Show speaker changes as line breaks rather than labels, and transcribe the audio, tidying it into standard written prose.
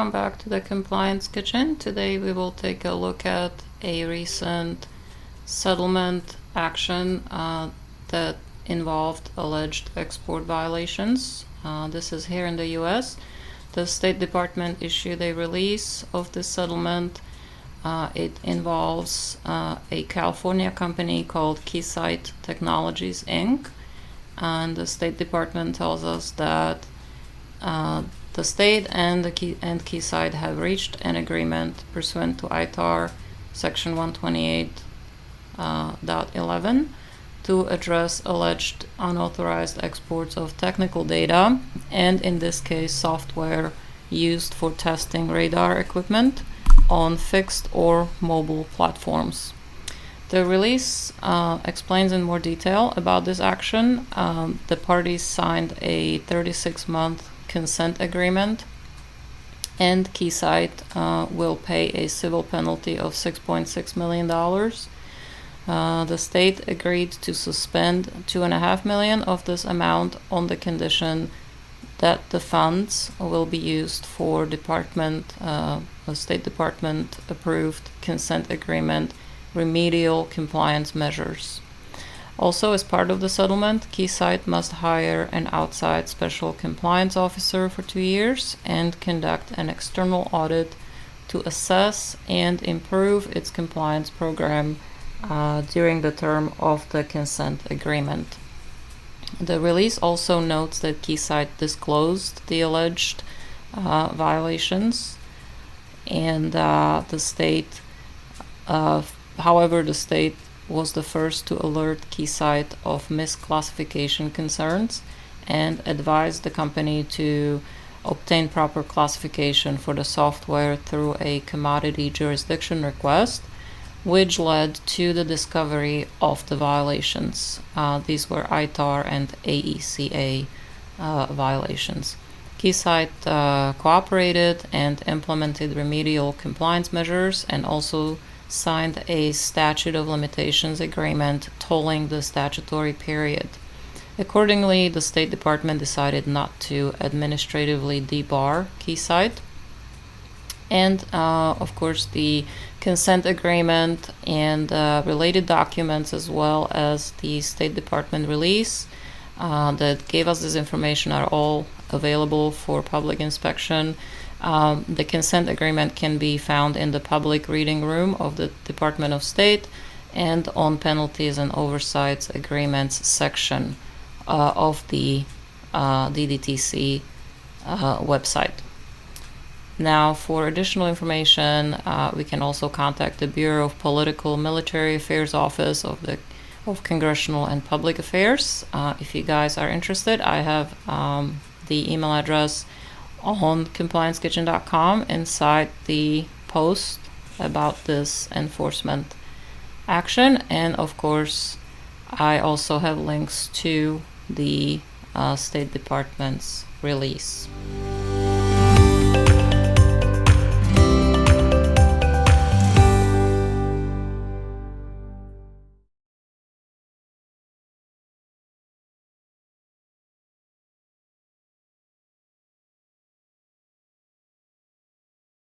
welcome back to the Compliance Kitchen. Today we will take a look at a recent settlement action that involved alleged export violations. This is here in the US. The State Department issued a release of this settlement. It involves a California company called Keysight Technologies Inc. And the State Department tells us that the state and Keysight have reached an agreement pursuant to ITAR section 128.11 to address alleged unauthorized exports of technical data, and in this case software used for testing radar equipment on fixed or mobile platforms. The release explains in more detail about this action. The parties signed a 36-month consent agreement, and Keysight will pay a civil penalty of $6.6 million. The state agreed to suspend $2.5 million of this amount on the condition that the funds will be used for State Department approved consent agreement remedial compliance measures. Also, as part of the settlement, Keysight must hire an outside special compliance officer for 2 years and conduct an external audit to assess and improve its compliance program during the term of the consent agreement. The release also notes that Keysight disclosed the alleged violations, and the state, however, the state was the first to alert Keysight of misclassification concerns and advised the company to obtain proper classification for the software through a commodity jurisdiction request, which led to the discovery of the violations. These were ITAR and AECA violations. Keysight cooperated and implemented remedial compliance measures and also signed a statute of limitations agreement tolling the statutory period. Accordingly, the State Department decided not to administratively debar Keysight. And of course, the consent agreement and related documents, as well as the State Department release that gave us this information, are all available for public inspection. The consent agreement can be found in the public reading room of the Department of State and on penalties and oversights agreements section of the DDTC website. Now, for additional information, we can also contact the Bureau of Political Military Affairs Office of Congressional and Public Affairs. If you guys are interested, I have the email address on compliancekitchen.com inside the post about this enforcement action, and of course I also have links to the State Department's release.